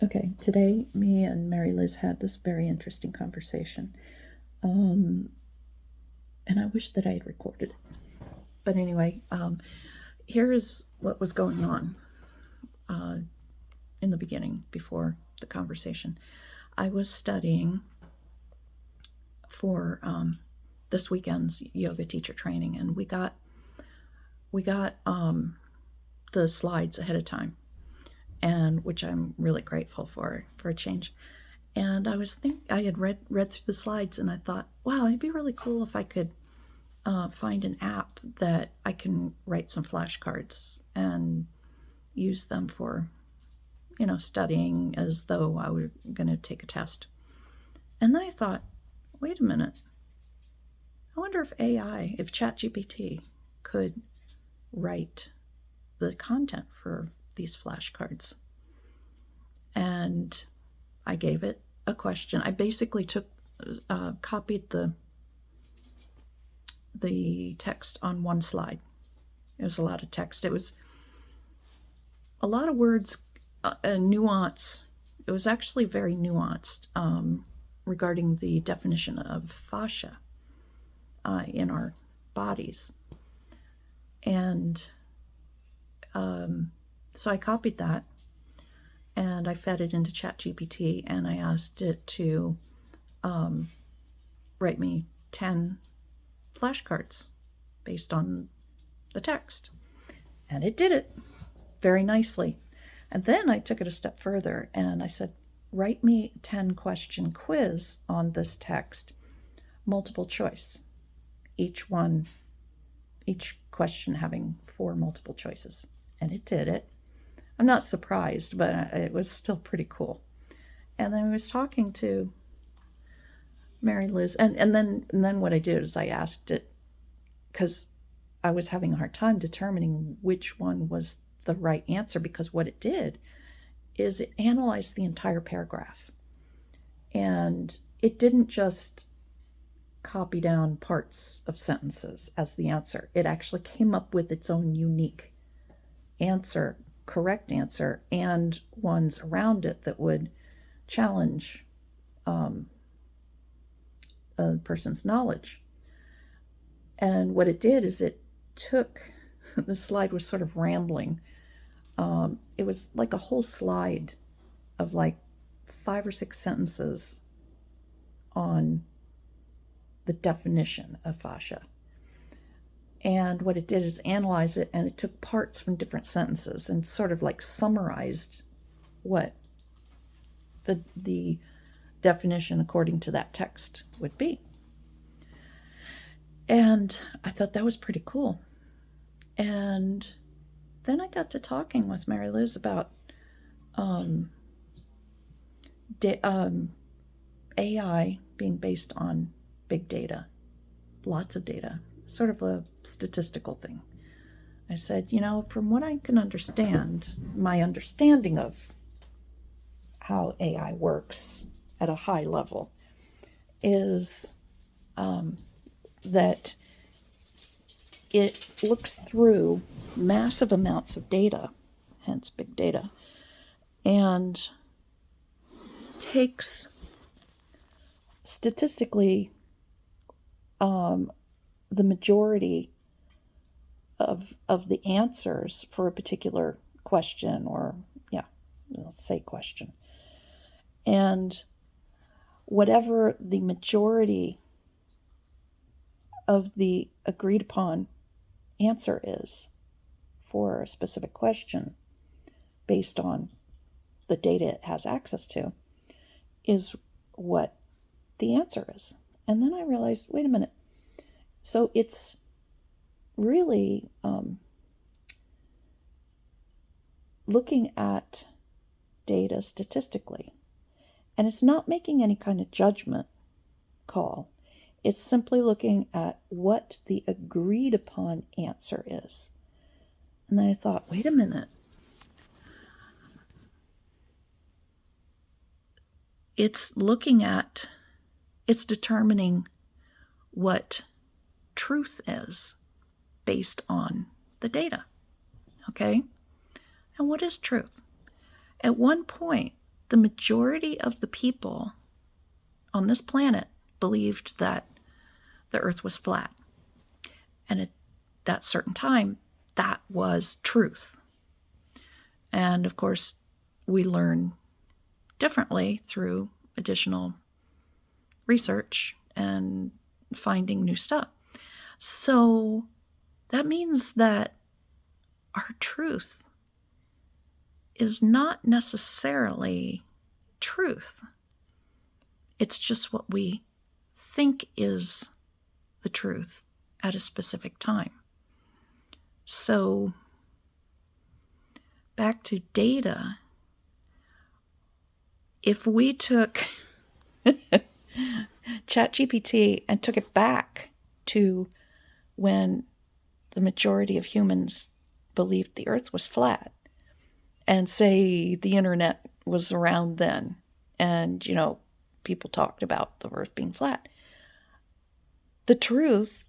Okay, today me and Mary Liz had this very interesting conversation. Um, and I wish that I had recorded it. But anyway, here is what was going on uh, in the beginning before the conversation. I was studying for this weekend's yoga teacher training, and we got the slides ahead of time, and which I'm really grateful for a change. And I had read through the slides, and I thought, wow, it'd be really cool if I could find an app that I can write some flashcards and use them for, studying as though I were going to take a test. And then I thought, wait a minute. I wonder if ChatGPT could write the content for these flashcards. And I gave it a question. I basically copied the text on one slide. It was a lot of text. It was a lot of words, nuance. It was actually very nuanced regarding the definition of fascia in our bodies. And so I copied that, and I fed it into ChatGPT, and I asked it to write me 10 flashcards based on the text. And it did it very nicely. And then I took it a step further, and I said, write me a 10-question quiz on this text, multiple choice, each question having 4 multiple choices. And it did it. I'm not surprised, but it was still pretty cool. And then I was talking to Mary Liz, and then what I did is I asked it, because I was having a hard time determining which one was the right answer, because what it did is it analyzed the entire paragraph. And it didn't just copy down parts of sentences as the answer. It actually came up with its own unique answer, correct answer, and ones around it that would challenge a person's knowledge. And what it did is it took, the slide was sort of rambling. It was like a whole slide of like 5 or 6 sentences on the definition of fascia. And what it did is analyze it, and it took parts from different sentences and sort of like summarized what the definition according to that text would be. And I thought that was pretty cool. And then I got to talking with Mary Liz about AI being based on big data, lots of data, sort of a statistical thing. I said, from what I can understand, my understanding of how AI works at a high level is that it looks through massive amounts of data, hence big data, and takes statistically the majority of the answers for a particular question, or let's say question, and whatever the majority of the agreed upon answer is for a specific question based on the data it has access to is what the answer is. And then I realized, wait a minute, so it's really looking at data statistically, and it's not making any kind of judgment call. It's simply looking at what the agreed upon answer is. And then I thought, wait a minute. It's determining what truth is based on the data. Okay? And what is truth? At one point, the majority of the people on this planet believed that the earth was flat. And at that certain time, that was truth. And of course, we learn differently through additional research and finding new stuff. So that means that our truth is not necessarily truth. It's just what we think is the truth at a specific time. So back to data, if we took ChatGPT and took it back to when the majority of humans believed the earth was flat, and say the internet was around then, and, people talked about the earth being flat, the truth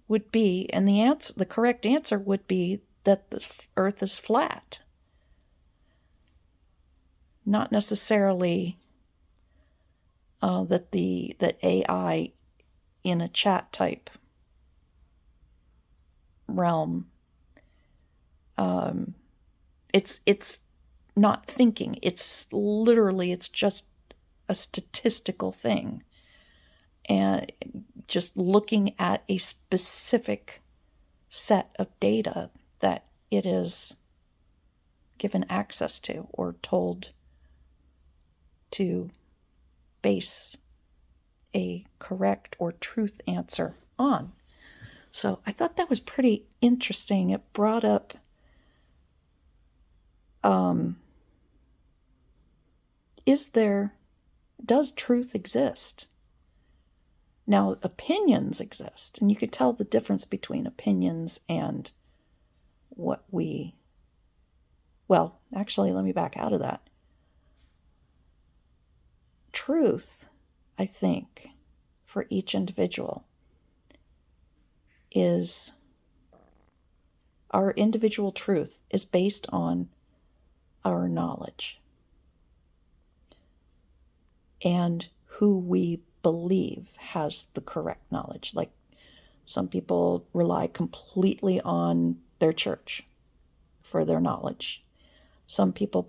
would be, and the correct answer would be that the earth is flat. Not necessarily that AI in a chat type realm, it's not thinking. It's just a statistical thing, and just looking at a specific set of data that it is given access to or told to base a correct or truth answer on. So I thought that was pretty interesting. It brought up does truth exist? Now, opinions exist, and you could tell the difference between opinions and actually, let me back out of that. Truth, I think, for each individual is our individual truth is based on our knowledge and who we believe has the correct knowledge. Like, some people rely completely on their church for their knowledge. Some people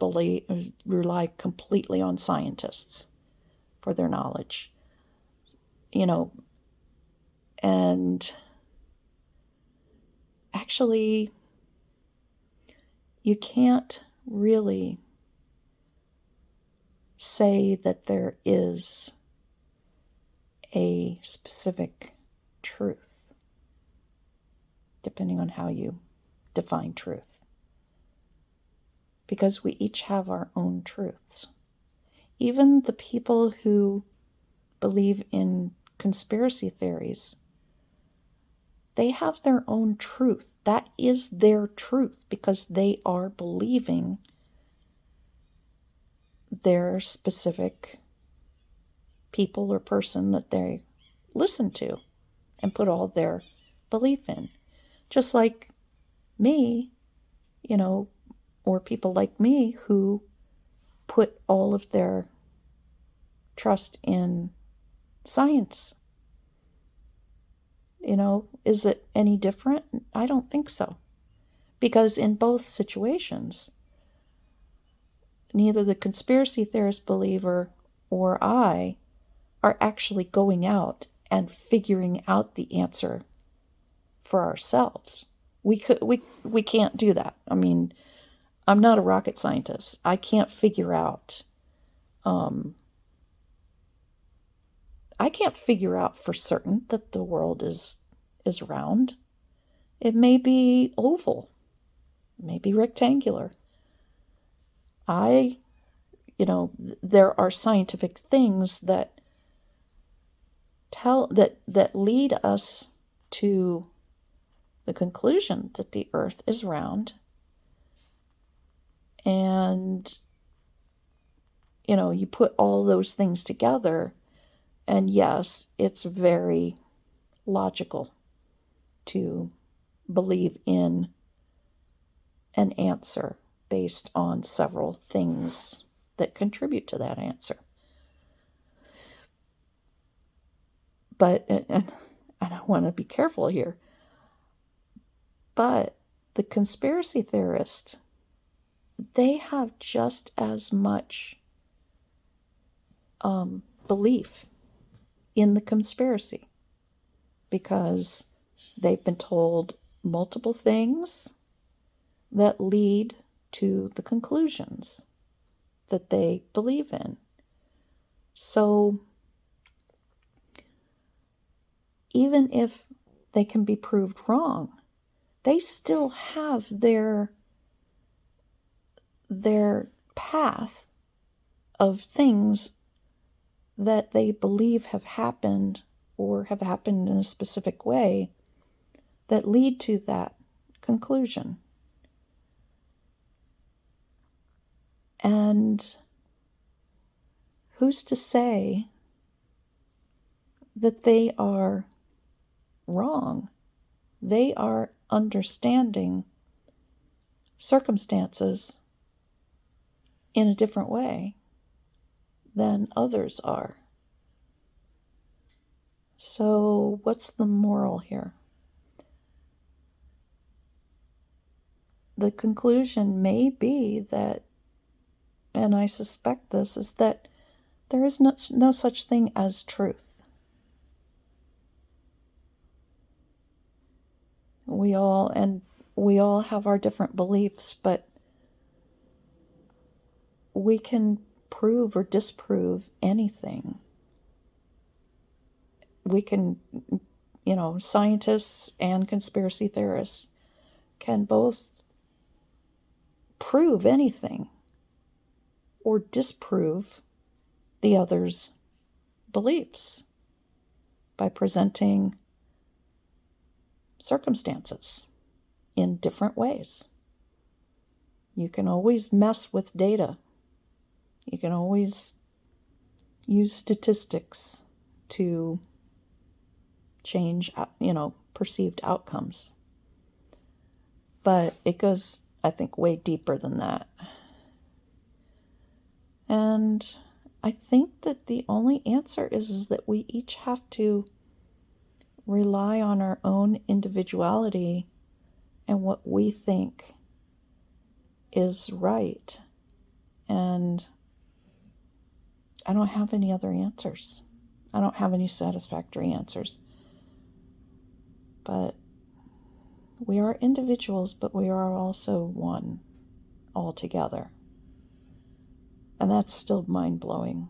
rely completely on scientists for their knowledge. And actually, you can't really say that there is a specific truth, depending on how you define truth, because we each have our own truths. Even the people who believe in conspiracy theories, they have their own truth. That is their truth because they are believing their specific people or person that they listen to and put all their belief in. Just like me, or people like me who put all of their trust in science. Is it any different? I don't think so. Because in both situations, neither the conspiracy theorist believer or I are actually going out and figuring out the answer for ourselves. We can't do that. I mean, I'm not a rocket scientist. I can't figure out for certain that the world is round. It may be oval. It may be rectangular. There are scientific things that lead us to the conclusion that the earth is round. And, you put all those things together, and yes, it's very logical to believe in an answer based on several things that contribute to that answer. But, and I want to be careful here, but the conspiracy theorists, they have just as much belief in the conspiracy because they've been told multiple things that lead to the conclusions that they believe in. So even if they can be proved wrong, they still have their path of things that they believe have happened or have happened in a specific way that lead to that conclusion. And who's to say that they are wrong? They are understanding circumstances in a different way than others are. So what's the moral here? The conclusion may be that, and I suspect this, is that there is no such thing as truth. We all have our different beliefs, but we can prove or disprove anything. We can, scientists and conspiracy theorists can both prove anything or disprove the other's beliefs by presenting circumstances in different ways. You can always mess with data. You can always use statistics to change, perceived outcomes. But it goes, I think, way deeper than that. And I think that the only answer is that we each have to rely on our own individuality and what we think is right. And I don't have any other answers. I don't have any satisfactory answers. But we are individuals, but we are also one altogether. And that's still mind-blowing.